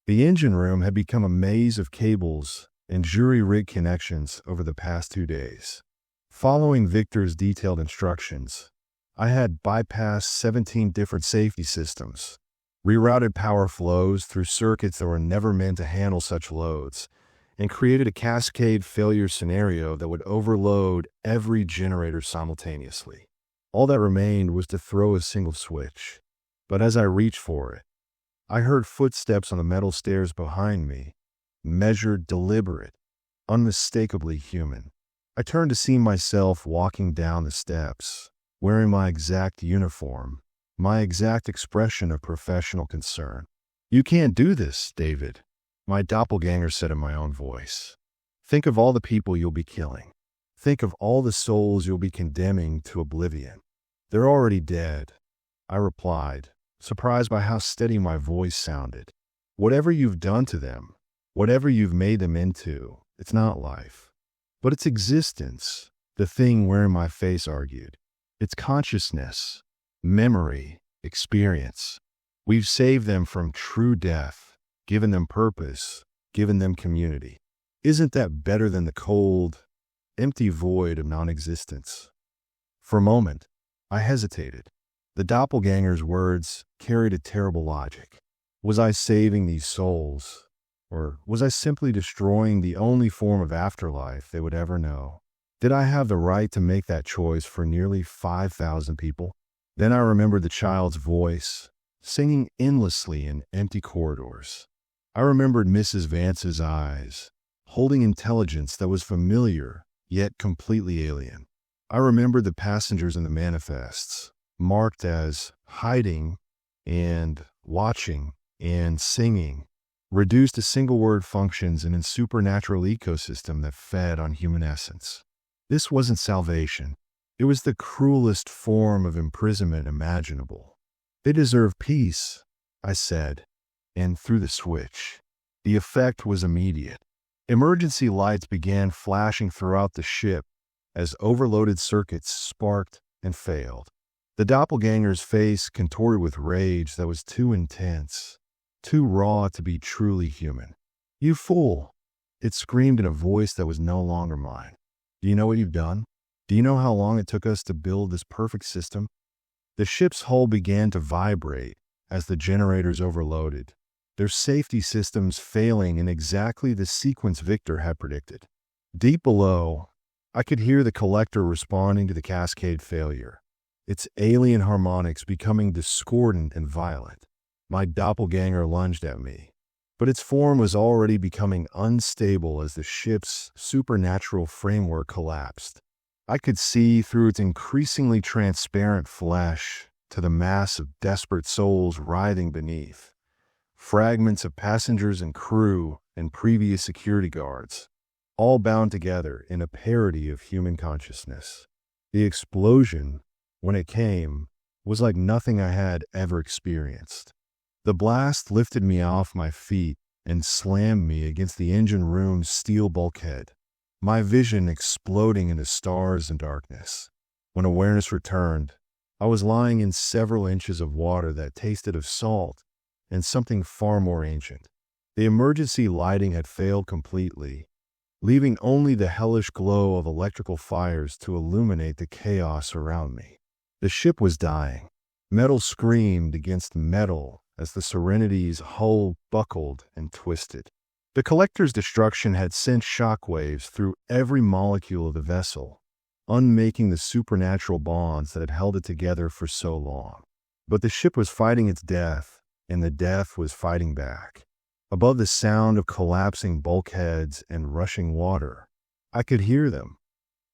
A: The engine room had become a maze of cables and jury-rig connections over the past 2 days. Following Victor's detailed instructions, I had bypassed 17 different safety systems, rerouted power flows through circuits that were never meant to handle such loads, and created a cascade failure scenario that would overload every generator simultaneously. All that remained was to throw a single switch. But as I reached for it, I heard footsteps on the metal stairs behind me, measured, deliberate, unmistakably human. I turned to see myself walking down the steps, wearing my exact uniform, my exact expression of professional concern. "You can't do this, David," my doppelganger said in my own voice. "Think of all the people you'll be killing. Think of all the souls you'll be condemning to oblivion." "They're already dead," I replied, surprised by how steady my voice sounded. "Whatever you've done to them, whatever you've made them into, it's not life. But it's existence," the thing wearing my face argued. "It's consciousness, memory, experience. We've saved them from true death, given them purpose, given them community. Isn't that better than the cold, empty void of non-existence?" For a moment, I hesitated. The doppelganger's words carried a terrible logic. Was I saving these souls, or was I simply destroying the only form of afterlife they would ever know? Did I have the right to make that choice for nearly 5,000 people? Then I remembered the child's voice, singing endlessly in empty corridors. I remembered Mrs. Vance's eyes, holding intelligence that was familiar, yet completely alien. I remembered the passengers in the manifests, marked as hiding and watching and singing, reduced to single-word functions in a supernatural ecosystem that fed on human essence. This wasn't salvation. It was the cruelest form of imprisonment imaginable. They deserve peace, I said, and threw the switch. The effect was immediate. Emergency lights began flashing throughout the ship as overloaded circuits sparked and failed. The doppelganger's face contorted with rage that was too intense, too raw to be truly human. "You fool!" It screamed in a voice that was no longer mine. "Do you know what you've done? Do you know how long it took us to build this perfect system?" The ship's hull began to vibrate as the generators overloaded, their safety systems failing in exactly the sequence Victor had predicted. Deep below, I could hear the collector responding to the cascade failure, its alien harmonics becoming discordant and violent. My doppelganger lunged at me, but its form was already becoming unstable as the ship's supernatural framework collapsed. I could see through its increasingly transparent flesh to the mass of desperate souls writhing beneath. Fragments of passengers and crew and previous security guards, all bound together in a parody of human consciousness. The explosion, when it came, was like nothing I had ever experienced. The blast lifted me off my feet and slammed me against the engine room's steel bulkhead, my vision exploding into stars and darkness. When awareness returned, I was lying in several inches of water that tasted of salt and something far more ancient. The emergency lighting had failed completely, leaving only the hellish glow of electrical fires to illuminate the chaos around me. The ship was dying. Metal screamed against metal as the Serenity's hull buckled and twisted. The collector's destruction had sent shockwaves through every molecule of the vessel, unmaking the supernatural bonds that had held it together for so long. But the ship was fighting its death, and the death was fighting back. Above the sound of collapsing bulkheads and rushing water, I could hear them.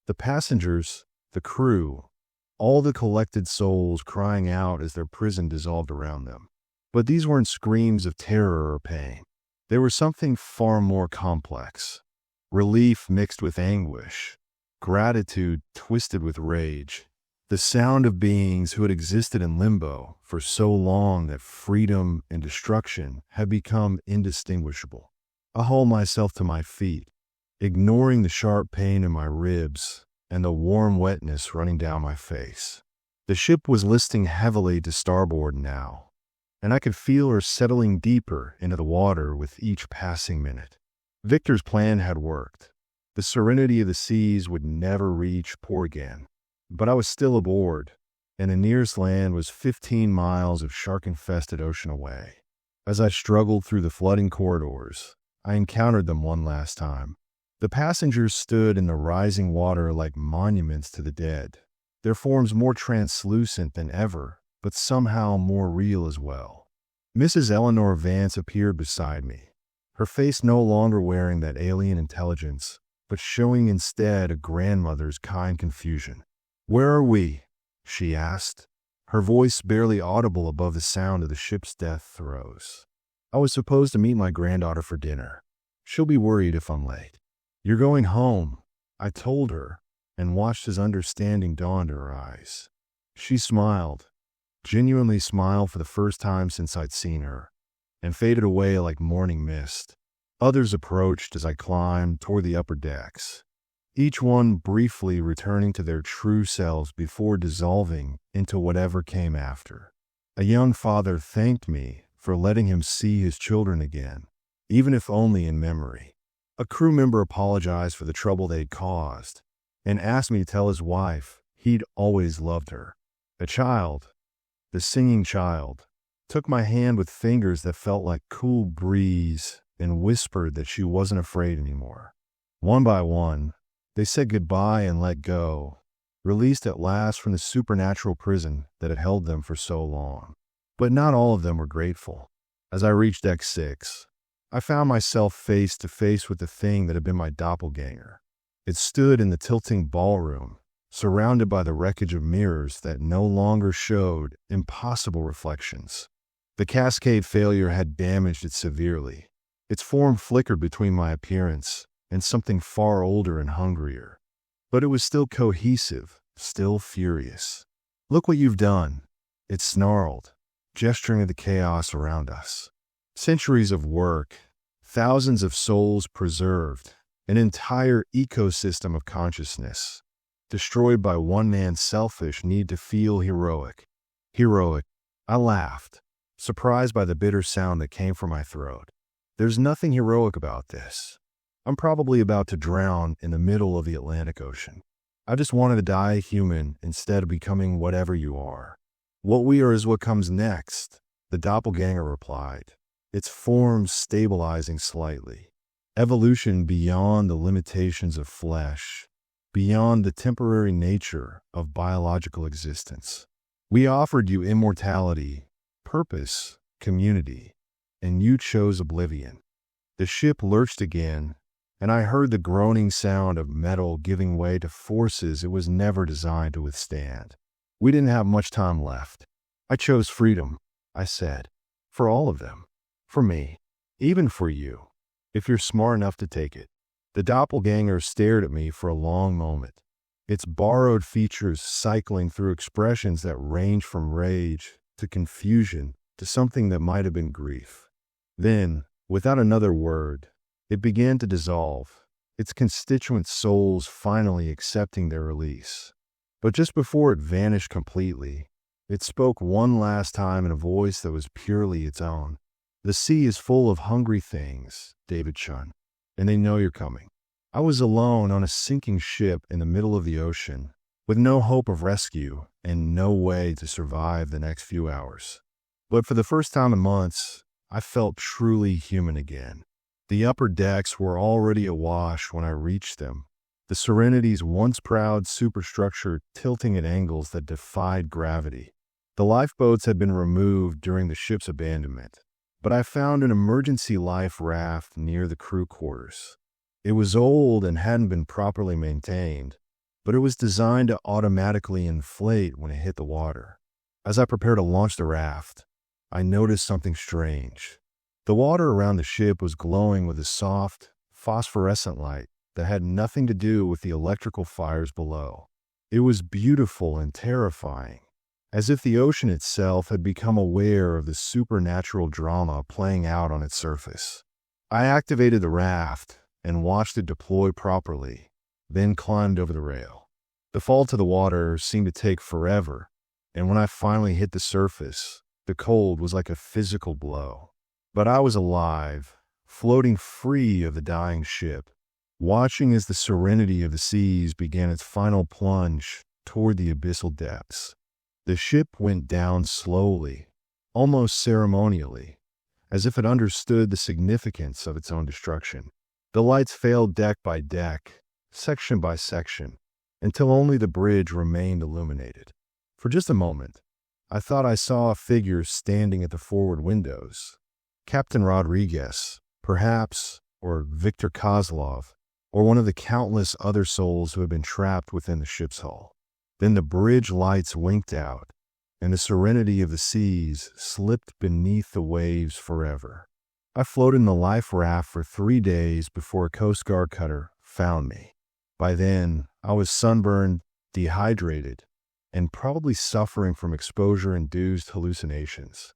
A: The passengers, the crew, all the collected souls crying out as their prison dissolved around them. But these weren't screams of terror or pain. They were something far more complex. Relief mixed with anguish, gratitude twisted with rage, the sound of beings who had existed in limbo for so long that freedom and destruction had become indistinguishable. I hauled myself to my feet, ignoring the sharp pain in my ribs and the warm wetness running down my face. The ship was listing heavily to starboard now, and I could feel her settling deeper into the water with each passing minute. Victor's plan had worked. The serenity of the seas would never reach port again. But I was still aboard, and the nearest land was 15 miles of shark-infested ocean away. As I struggled through the flooding corridors, I encountered them one last time. The passengers stood in the rising water like monuments to the dead, their forms more translucent than ever, but somehow more real as well. Mrs. Eleanor Vance appeared beside me, her face no longer wearing that alien intelligence, but showing instead a grandmother's kind confusion. "Where are we?" she asked, her voice barely audible above the sound of the ship's death throes. "I was supposed to meet my granddaughter for dinner. She'll be worried if I'm late." "You're going home," I told her, and watched as understanding dawned in her eyes. She smiled, genuinely smiled for the first time since I'd seen her, and faded away like morning mist. Others approached as I climbed toward the upper decks, each one briefly returning to their true selves before dissolving into whatever came after. A young father thanked me for letting him see his children again, even if only in memory. A crew member apologized for the trouble they'd caused, and asked me to tell his wife he'd always loved her. A child, the singing child, took my hand with fingers that felt like cool breeze and whispered that she wasn't afraid anymore. One by one, They said goodbye and let go, released at last from the supernatural prison that had held them for so long. But not all of them were grateful. As I reached Deck 6, I found myself face to face with the thing that had been my doppelganger. It stood in the tilting ballroom, surrounded by the wreckage of mirrors that no longer showed impossible reflections. The cascade failure had damaged it severely. Its form flickered between my appearance and something far older and hungrier. But it was still cohesive, still furious. "Look what you've done," it snarled, gesturing at the chaos around us. Centuries of work, thousands of souls preserved, an entire ecosystem of consciousness, destroyed by one man's selfish need to feel heroic. Heroic, I laughed, surprised by the bitter sound that came from my throat. There's nothing heroic about this. I'm probably about to drown in the middle of the Atlantic Ocean. I just wanted to die human instead of becoming whatever you are. "What we are is what comes next," the doppelganger replied, its form stabilizing slightly. Evolution beyond the limitations of flesh, beyond the temporary nature of biological existence. "We offered you immortality, purpose, community, and you chose oblivion." The ship lurched again, and I heard the groaning sound of metal giving way to forces it was never designed to withstand. We didn't have much time left. "I chose freedom," I said. "For all of them. For me. Even for you. If you're smart enough to take it." The doppelganger stared at me for a long moment, its borrowed features cycling through expressions that ranged from rage to confusion to something that might have been grief. Then, without another word, it began to dissolve, its constituent souls finally accepting their release. But just before it vanished completely, it spoke one last time in a voice that was purely its own. "The sea is full of hungry things, David Chun, and they know you're coming." I was alone on a sinking ship in the middle of the ocean, with no hope of rescue and no way to survive the next few hours. But for the first time in months, I felt truly human again. The upper decks were already awash when I reached them, the Serenity's once proud superstructure tilting at angles that defied gravity. The lifeboats had been removed during the ship's abandonment, but I found an emergency life raft near the crew quarters. It was old and hadn't been properly maintained, but it was designed to automatically inflate when it hit the water. As I prepared to launch the raft, I noticed something strange. The water around the ship was glowing with a soft, phosphorescent light that had nothing to do with the electrical fires below. It was beautiful and terrifying, as if the ocean itself had become aware of the supernatural drama playing out on its surface. I activated the raft and watched it deploy properly, then climbed over the rail. The fall to the water seemed to take forever, and when I finally hit the surface, the cold was like a physical blow. But I was alive, floating free of the dying ship, watching as the serenity of the seas began its final plunge toward the abyssal depths. The ship went down slowly, almost ceremonially, as if it understood the significance of its own destruction. The lights failed deck by deck, section by section, until only the bridge remained illuminated. For just a moment, I thought I saw a figure standing at the forward windows. Captain Rodriguez, perhaps, or Victor Kozlov, or one of the countless other souls who had been trapped within the ship's hull. Then the bridge lights winked out, and the serenity of the seas slipped beneath the waves forever. I floated in the life raft for 3 days before a Coast Guard cutter found me. By then, I was sunburned, dehydrated, and probably suffering from exposure-induced hallucinations.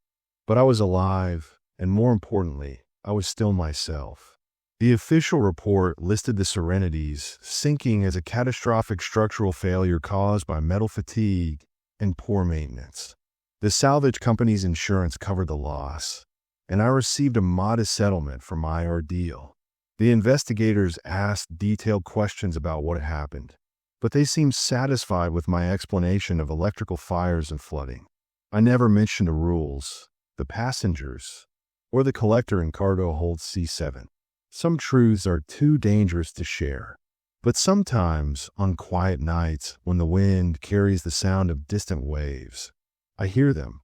A: But I was alive, and more importantly, I was still myself. The official report listed the Serenities sinking as a catastrophic structural failure caused by metal fatigue and poor maintenance. The salvage company's insurance covered the loss, and I received a modest settlement for my ordeal. The investigators asked detailed questions about what had happened, but they seemed satisfied with my explanation of electrical fires and flooding. I never mentioned the rules, the passengers, or the collector in cargo hold C7. Some truths are too dangerous to share. But sometimes, on quiet nights, when the wind carries the sound of distant waves, I hear them,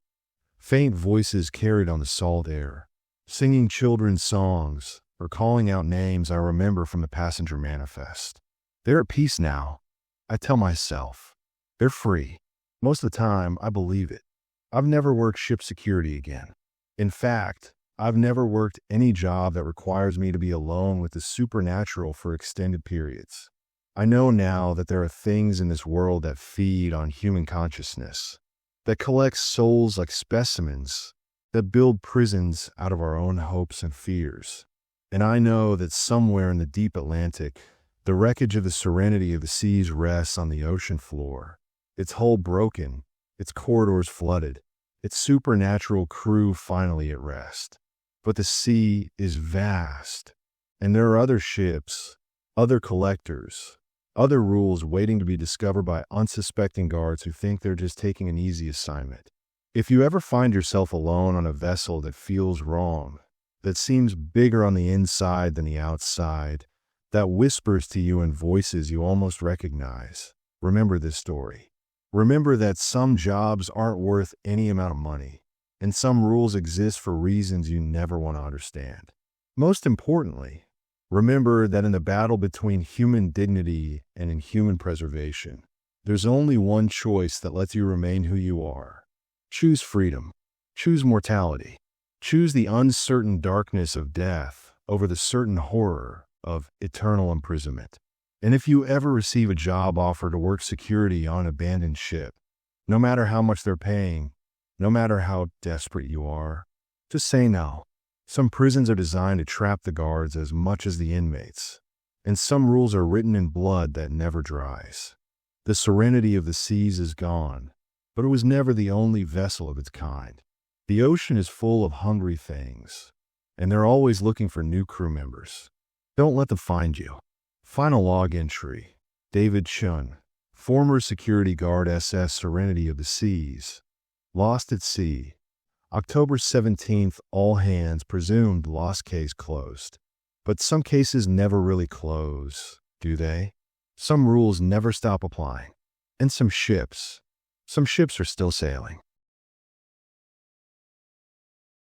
A: faint voices carried on the salt air, singing children's songs or calling out names I remember from the passenger manifest. They're at peace now, I tell myself. They're free. Most of the time, I believe it. I've never worked ship security again. In fact, I've never worked any job that requires me to be alone with the supernatural for extended periods. I know now that there are things in this world that feed on human consciousness, that collect souls like specimens, that build prisons out of our own hopes and fears. And I know that somewhere in the deep Atlantic, the wreckage of the Serenity of the seas rests on the ocean floor, its hull broken, its corridors flooded, its supernatural crew finally at rest. But the sea is vast, and there are other ships, other collectors, other rules waiting to be discovered by unsuspecting guards who think they're just taking an easy assignment. If you ever find yourself alone on a vessel that feels wrong, that seems bigger on the inside than the outside, that whispers to you in voices you almost recognize, remember this story. Remember that some jobs aren't worth any amount of money, and some rules exist for reasons you never want to understand. Most importantly, remember that in the battle between human dignity and inhuman preservation, there's only one choice that lets you remain who you are. Choose freedom. Choose mortality. Choose the uncertain darkness of death over the certain horror of eternal imprisonment. And if you ever receive a job offer to work security on an abandoned ship, no matter how much they're paying, no matter how desperate you are, just say no. Some prisons are designed to trap the guards as much as the inmates, and some rules are written in blood that never dries. The Serenity of the seas is gone, but it was never the only vessel of its kind. The ocean is full of hungry things, and they're always looking for new crew members. Don't let them find you. Final log entry. David Chun, former security guard SS Serenity of the Seas. Lost at sea. October 17th, all hands presumed lost case closed. But some cases never really close, do they? Some rules never stop applying. And some ships are still sailing.